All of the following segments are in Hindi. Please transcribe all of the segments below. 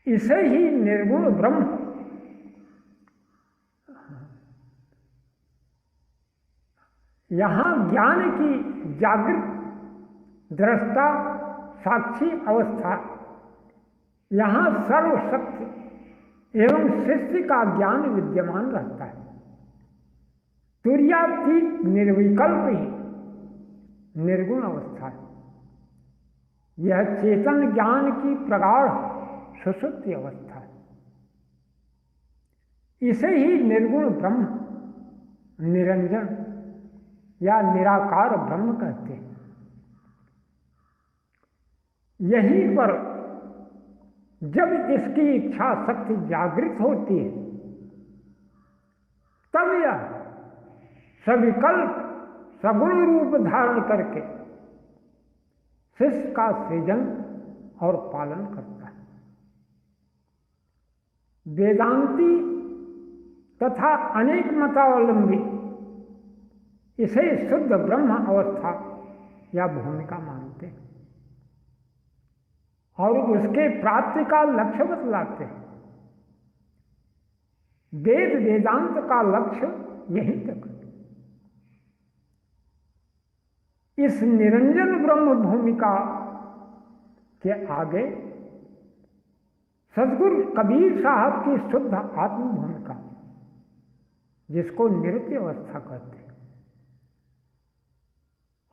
इसे ही निर्गुण ब्रह्म यहाँ ज्ञान की जागृत दृष्टा साक्षी अवस्था, यहाँ सर्वशक्ति एवं सृष्टि का ज्ञान विद्यमान रहता है। तुर्यातीत निर्विकल्प ही निर्गुण अवस्था है। यह चेतन ज्ञान की प्रगाढ़ सुषुप्ति अवस्था है। इसे ही निर्गुण ब्रह्म, निरंजन या निराकार ब्रह्म कहते हैं। यहीं पर जब इसकी इच्छा शक्ति जागृत होती है, तब यह सविकल्प सगुण रूप धारण करके सृष्टि का सृजन और पालन करता है। वेदांती तथा अनेक मतावलंबी इसे शुद्ध ब्रह्म अवस्था या भूमिका मानते हैं और उसके प्राप्ति का लक्ष्य बतलाते हैं। वेद वेदांत का लक्ष्य यहीं तक है। इस निरंजन ब्रह्म भूमिका के आगे सदगुरु कबीर साहब की शुद्ध आत्म भूमिका, जिसको नित्य अवस्था कहते हैं,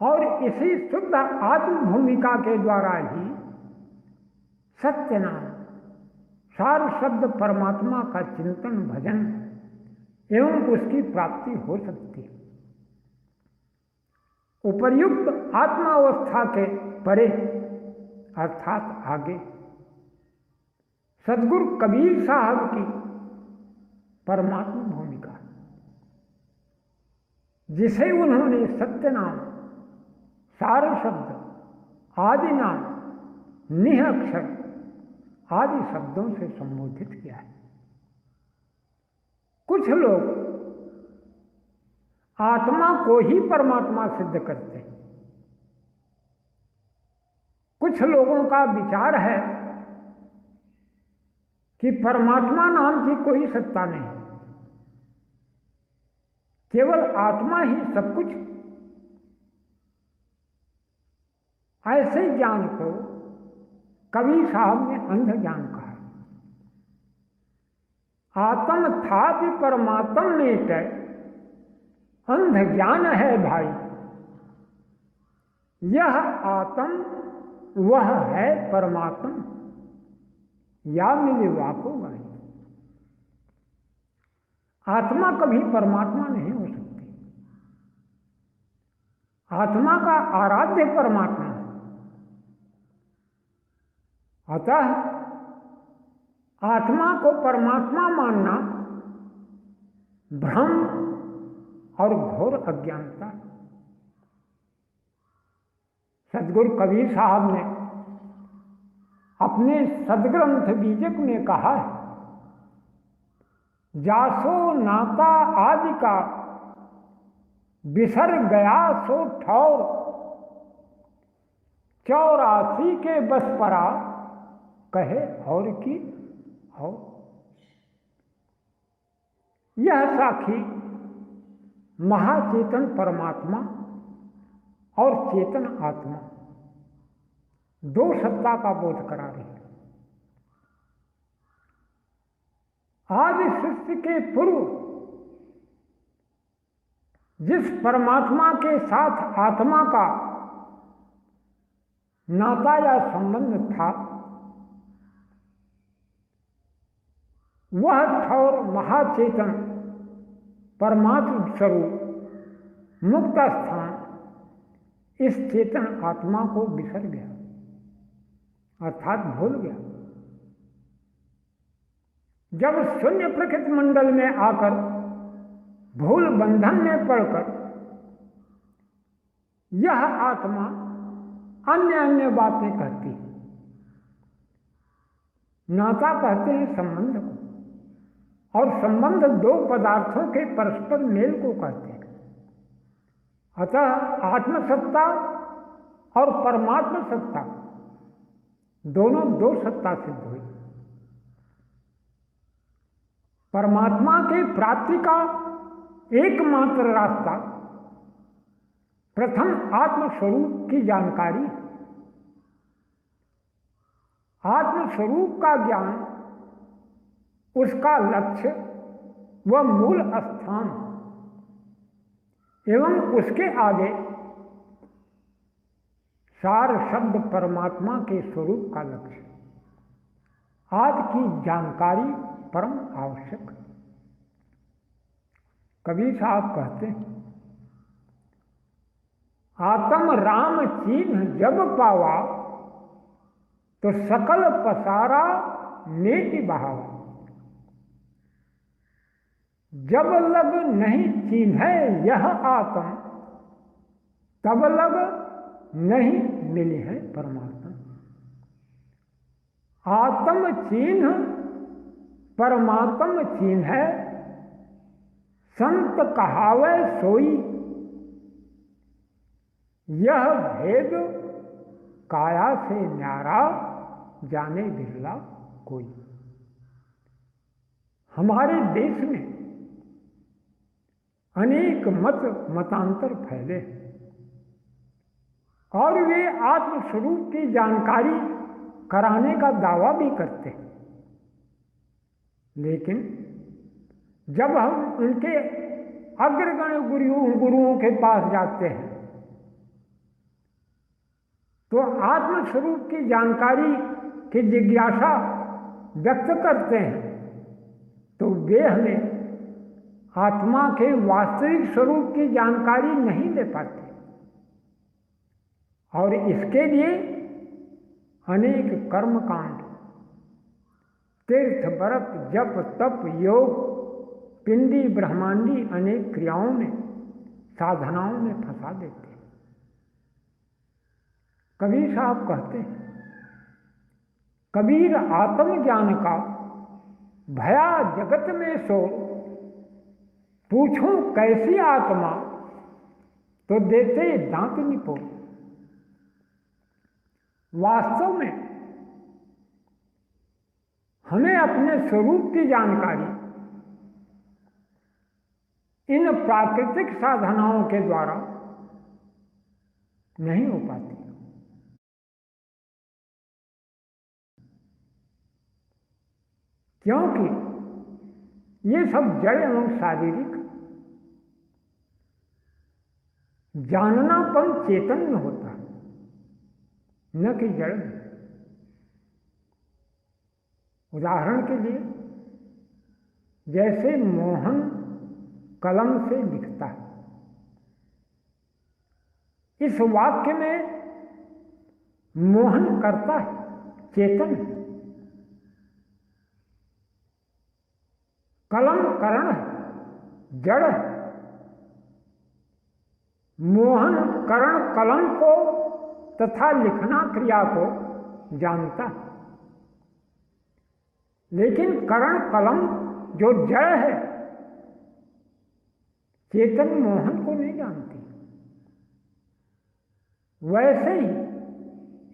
और इसी शुद्ध आत्म भूमिका के द्वारा ही सत्य नाम सार शब्द परमात्मा का चिंतन भजन एवं उसकी प्राप्ति हो सकती है। उपर्युक्त आत्मावस्था के परे अर्थात आगे सदगुरु कबीर साहब की परमात्मा भूमिका, जिसे उन्होंने सत्य नाम सार शब्द आदि नाम निह अक्षर आदि शब्दों से संबोधित किया है। कुछ लोग आत्मा को ही परमात्मा सिद्ध करते हैं। कुछ लोगों का विचार है कि परमात्मा नाम की कोई सत्ता नहीं, केवल आत्मा ही सब कुछ। ऐसे ज्ञान को कबीर साहब ने अंध ज्ञान कहा। आत्म था भी परमात्म में अंध ज्ञान है भाई। यह आत्म वह है परमात्म, या मिले वाको गाई। आत्मा कभी परमात्मा नहीं हो सकती। आत्मा का आराध्य परमात्मा। अतः आत्मा को परमात्मा मानना भ्रम और घोर अज्ञानता। सदगुरु कबीर साहब ने अपने सदग्रंथ बीजक में कहा है, जासो नाता आदि का बिसर गया सो ठौर, 84 के बस परा कहे और की और। यह साखी महाचेतन परमात्मा और चेतन आत्मा दो सत्ता का बोध करा रही है। आदि सृष्टि के पूर्व जिस परमात्मा के साथ आत्मा का नाता या संबंध था, वह ठौर महाचेतन परमात्म स्वरूप मुक्त स्थान इस चेतन आत्मा को बिसर गया, अर्थात भूल गया। जब शून्य प्रकृति मंडल में आकर भूल बंधन में पड़कर यह आत्मा अन्य अन्य बातें कहती है। नाता कहते हैं संबंध को, और संबंध दो पदार्थों के परस्पर मेल को कहते हैं। अतः आत्मसत्ता और परमात्म सत्ता दोनों दो सत्ता सिद्ध हुई। परमात्मा के प्राप्ति का एकमात्र रास्ता प्रथम आत्मस्वरूप की जानकारी। आत्मस्वरूप का ज्ञान उसका लक्ष्य व मूल स्थान एवं उसके आगे सार शब्द परमात्मा के स्वरूप का लक्ष्य आदि की जानकारी परम आवश्यक। कबीर साहब कहते हैं, आत्म राम चिन्ह जब पावा तो सकल पसारा नेति बहावा। जब लग नहीं चिन्ह यह आत्म, तब लग नहीं मिली है परमात्मा। आत्म चिन्ह परमात्म चिन्ह है, संत कहावे सोई। यह भेद काया से न्यारा, जाने बिरला कोई। हमारे देश में अनेक मतांतर फैले और वे आत्मस्वरूप की जानकारी कराने का दावा भी करते हैं, लेकिन जब हम उनके अग्रगण्य गुरुओं के पास जाते हैं तो आत्मस्वरूप की जानकारी की जिज्ञासा व्यक्त करते हैं, तो वे हमें आत्मा के वास्तविक स्वरूप की जानकारी नहीं दे पाते और इसके लिए अनेक कर्मकांड, तीर्थ व्रत जप तप योग पिंडी ब्रह्मांडी अनेक क्रियाओं में साधनाओं में फंसा देते हैं। कबीर साहब कहते हैं, कबीर आत्मज्ञान का भया जगत में सो, पूछूं कैसी आत्मा तो देते दांत निपो। वास्तव में हमें अपने स्वरूप की जानकारी इन प्राकृतिक साधनाओं के द्वारा नहीं हो पाती। क्योंकि ये सब जड़ एवं शारीरिक, जाननापन चेतन में होता है, न कि जड़ में। उदाहरण के लिए, जैसे मोहन कलम से लिखता है, इस वाक्य में मोहन करता है, चेतन। कलम करण है, जड़ है। मोहन करण कलम को तथा लिखना क्रिया को जानता है, लेकिन करण कलम जो जड़ है चेतन मोहन को नहीं जानती। वैसे ही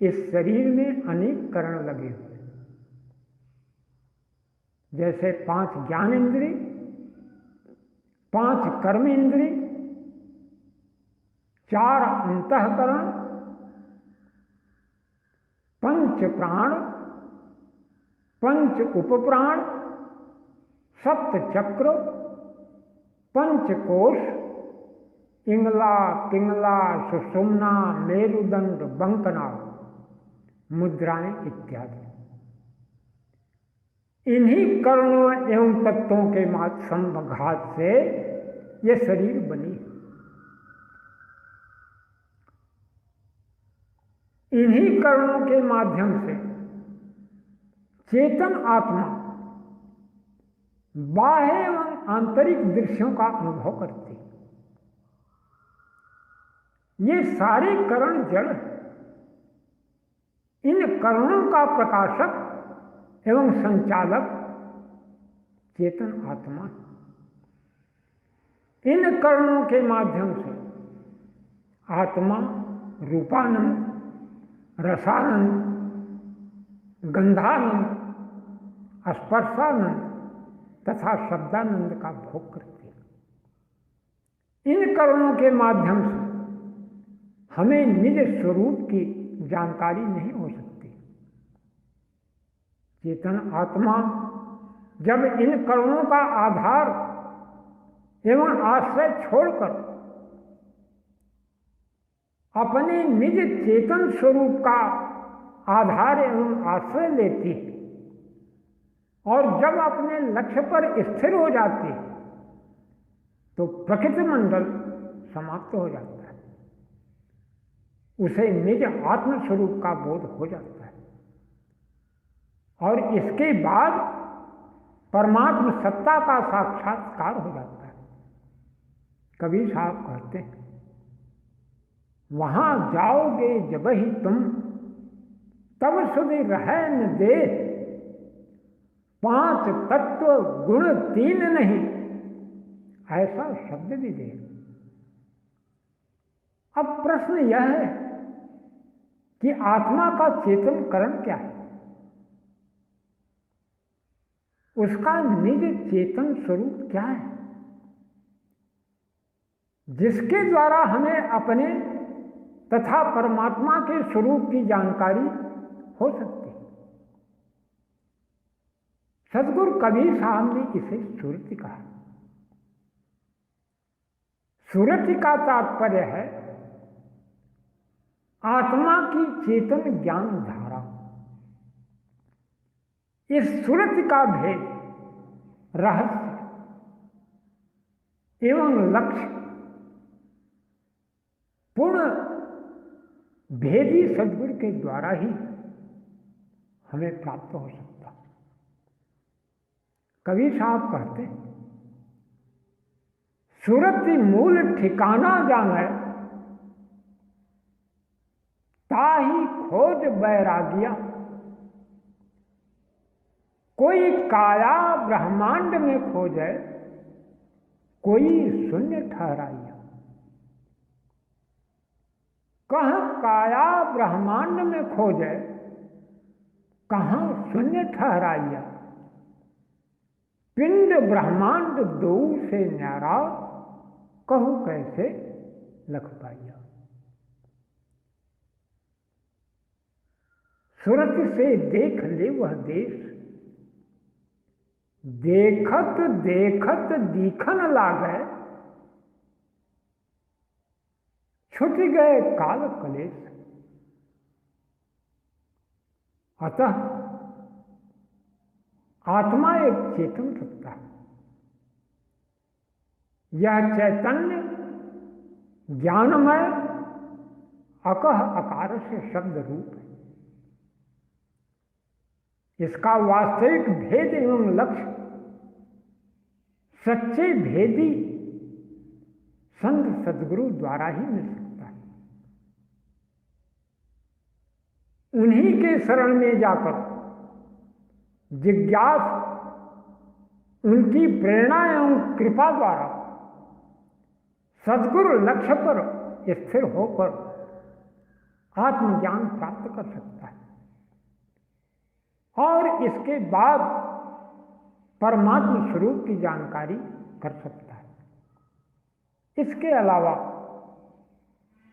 इस शरीर में अनेक करण लगे हुए, जैसे 5 ज्ञान इंद्रिय, 5 कर्म इंद्रिय, 4 अंतःकरण, 5 प्राण, 5 उपप्राण, 7 चक्र, 5 कोश, इंगला पिंगला सुषुम्ना मेरुदंड बंकना मुद्राएं इत्यादि। इन्हीं करणों एवं तत्वों के संघात से ये शरीर बनी। इन्हीं करणों के माध्यम से चेतन आत्मा बाह्य एवं आंतरिक दृश्यों का अनुभव करती है। ये सारे करण जड़ हैं। इन करणों का प्रकाशक एवं संचालक चेतन आत्मा। इन करणों के माध्यम से आत्मा रूपानंद, रसानंद, गंधानंद, स्पर्शानंद, तथा शब्दानंद का भोग करते हैं। इन कर्मों के माध्यम से हमें निज स्वरूप की जानकारी नहीं हो सकती। चेतन आत्मा जब इन कर्मों का आधार एवं आश्रय छोड़कर अपने निज चेतन स्वरूप का आधार एवं आश्रय लेती है और जब अपने लक्ष्य पर स्थिर हो जाती है तो प्रकृति मंडल समाप्त हो जाता है, उसे निज आत्म स्वरूप का बोध हो जाता है और इसके बाद परमात्म सत्ता का साक्षात्कार हो जाता है। कबीर साहब कहते हैं, वहां जाओगे जब ही तुम तब सुधि रह न दे, पांच तत्व गुण तीन नहीं, ऐसा शब्द भी दे। अब प्रश्न यह है कि आत्मा का चेतन करण क्या है? उसका निज चेतन स्वरूप क्या है जिसके द्वारा हमें अपने तथा परमात्मा के स्वरूप की जानकारी हो सकती है? सद्गुरु कबीर साहब ने इसे सुरति कहा। सुरति का तात्पर्य है आत्मा की चेतन ज्ञान धारा। इस सुरति का भेद, रहस्य एवं लक्ष्य पूर्ण भेदी सद्गुरु के द्वारा ही हमें प्राप्त हो सकता। कबीर साहब कहते हैं, सुरति मूल ठिकाना जाने, ताही खोज बैरागिया। कोई काया ब्रह्मांड में खोजे, कोई शून्य ठहराइया। कहाँ काया ब्रह्मांड में खोजे, कहाँ शून्य ठहराइया। पिंड ब्रह्मांड दो से न्यारा, कहूं कैसे लख पाइया। सुरत से देख ले वह देश, देखत देखत दीखन लागे। छुट गए काल कलेश, अतः आत्मा एक चेतन सत्ता है। यह चैतन्य ज्ञानमय अकह अकार से शब्द रूप है। इसका वास्तविक भेद एवं लक्ष्य सच्चे भेदी संत सद्गुरु द्वारा ही मिल सकता है। उन्हीं के शरण में जाकर जिज्ञास उनकी प्रेरणा एवं कृपा द्वारा सद्गुरु लक्ष्य पर स्थिर होकर आत्मज्ञान प्राप्त कर सकता है और इसके बाद परमात्म स्वरूप की जानकारी कर सकता है। इसके अलावा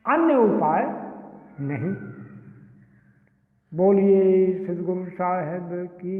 अन्य उपाय नहीं। बोलिए सद्गुरु साहिब की।